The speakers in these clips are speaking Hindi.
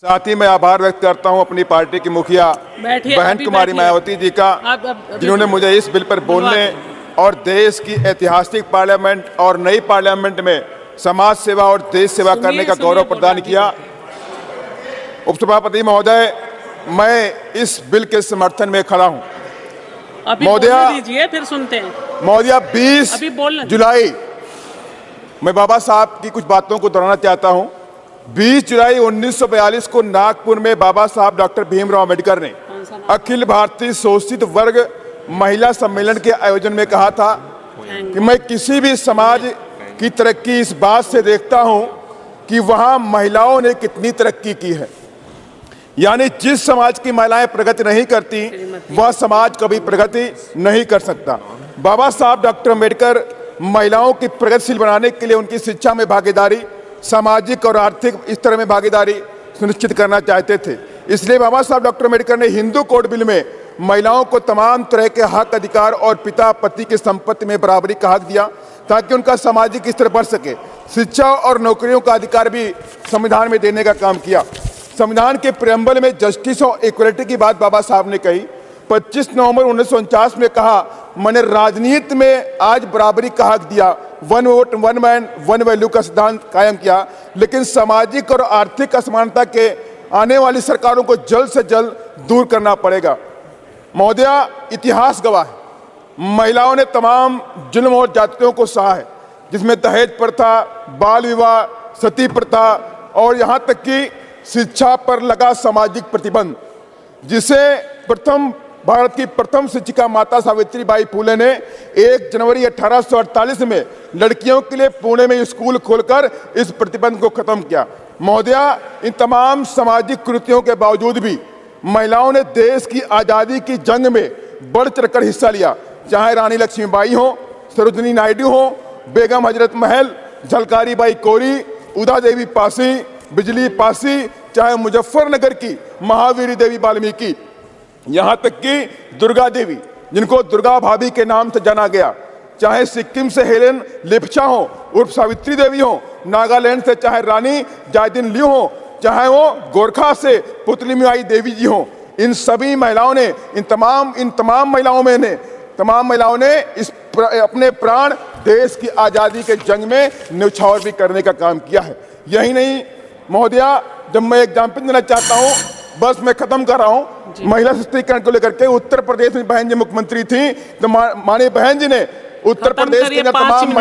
साथ ही मैं आभार व्यक्त करता हूं अपनी पार्टी की मुखिया बहन कुमारी मायावती जी का, जिन्होंने मुझे इस बिल पर बोलने और देश की ऐतिहासिक पार्लियामेंट और नई पार्लियामेंट में समाज सेवा और देश सेवा करने का गौरव प्रदान किया। उपसभापति महोदय, मैं इस बिल के समर्थन में खड़ा हूं। महोदया, फिर सुनते हैं। महोदया, 20 जुलाई मैं बाबा साहब की कुछ बातों को दोहराना चाहता हूं। 20 जुलाई 1942 को नागपुर में बाबा साहब डॉक्टर भीमराव अम्बेडकर ने अखिल भारतीय शोषित वर्ग महिला सम्मेलन के आयोजन में कहा था कि मैं किसी भी समाज की तरक्की इस बात से देखता हूं कि वहां महिलाओं ने कितनी तरक्की की है। यानी जिस समाज की महिलाएं प्रगति नहीं करती वह समाज कभी प्रगति नहीं कर सकता। बाबा साहब डॉक्टर अम्बेडकर महिलाओं की प्रगतिशील बनाने के लिए उनकी शिक्षा में भागीदारी, सामाजिक और आर्थिक स्तर में भागीदारी सुनिश्चित करना चाहते थे। इसलिए बाबा साहब डॉक्टर अम्बेडकर ने हिंदू कोड बिल में महिलाओं को तमाम तरह के हक, अधिकार और पिता पति की संपत्ति में बराबरी का हक दिया ताकि उनका सामाजिक स्तर बढ़ सके। शिक्षा और नौकरियों का अधिकार भी संविधान में देने का काम किया। संविधान के प्रेम्बल में जस्टिस और इक्वलिटी की बात बाबा साहब ने कही। 25 नवंबर 1949 में कहा, मैंने राजनीति में आज बराबरी का हक दिया, one vote one man one value का सिद्धांत कायम किया, लेकिन सामाजिक और आर्थिक असमानता के आने वाली सरकारों को जल्द से जल्द दूर करना पड़ेगा। महोदया, इतिहास गवाह है, महिलाओं ने तमाम जुल्म और जातियों को सहा है, जिसमें दहेज प्रथा, बाल विवाह, सती प्रथा और यहाँ तक कि शिक्षा पर लगा सामाजिक प्रतिबंध, जिसे भारत की प्रथम शिक्षिका माता सावित्रीबाई फुले ने 1 जनवरी 1848 में लड़कियों के लिए पुणे में स्कूल खोलकर इस प्रतिबंध को खत्म किया। महोदया, इन तमाम सामाजिक कृतियों के बावजूद भी महिलाओं ने देश की आज़ादी की जंग में बढ़ चढ़कर हिस्सा लिया। चाहे रानी लक्ष्मीबाई हो, सरोजिनी नायडू हो, बेगम हजरत महल, झलकारी बाई कोरी, उदा देवी पासी, बिजली पासी, चाहे मुजफ्फरनगर की महावीरी देवी वाल्मीकि, यहाँ तक कि दुर्गा देवी, जिनको दुर्गा भाभी के नाम से जाना गया, चाहे सिक्किम से हेलेन लेप्चा हो उर्फ सावित्री देवी हो, नागालैंड से चाहे रानी जायदिन लियू हो, चाहे वो गोरखा से पुतलीमाई देवी जी हो, इन सभी महिलाओं ने तमाम महिलाओं ने अपने प्राण देश की आज़ादी के जंग में न्यौछावर भी करने का काम किया है। यही नहीं महोदया, जब मैं एग्जाम्पल देना चाहता हूँ, बस मैं खत्म कर रहा हूँ। महिला सशक्तिकरण को लेकर के उत्तर प्रदेश में बहन जी मुख्यमंत्री थी, तो माननीय बहन जी ने उत्तर प्रदेश के तमाम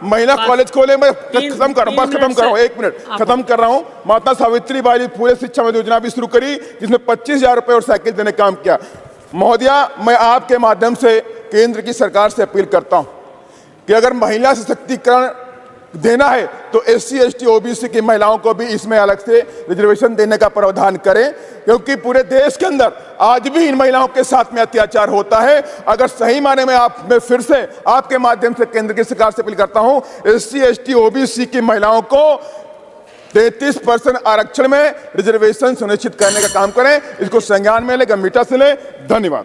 महिला कॉलेज खोले। मैं खत्म कर रहा हूँ, 1 मिनट खत्म कर रहा हूँ। माता सावित्रीबाई पूरे शिक्षा में योजना भी शुरू करी, जिसमें 25,000 रुपए और साइकिल देने का काम किया। महोदया, मैं आपके माध्यम से केंद्र की सरकार से अपील करता हूँ कि अगर महिला सशक्तिकरण देना है तो SC, ST, OBC की महिलाओं को भी इसमें अलग से रिजर्वेशन देने का प्रावधान करें, क्योंकि पूरे देश के अंदर आज भी इन महिलाओं के साथ में अत्याचार होता है। अगर सही माने में मैं फिर से आपके माध्यम से केंद्र की सरकार से अपील करता हूं, SC, ST, OBC की महिलाओं को 33% आरक्षण में रिजर्वेशन सुनिश्चित करने का काम करें। इसको संज्ञान में ले, गंभीरता से ले। धन्यवाद।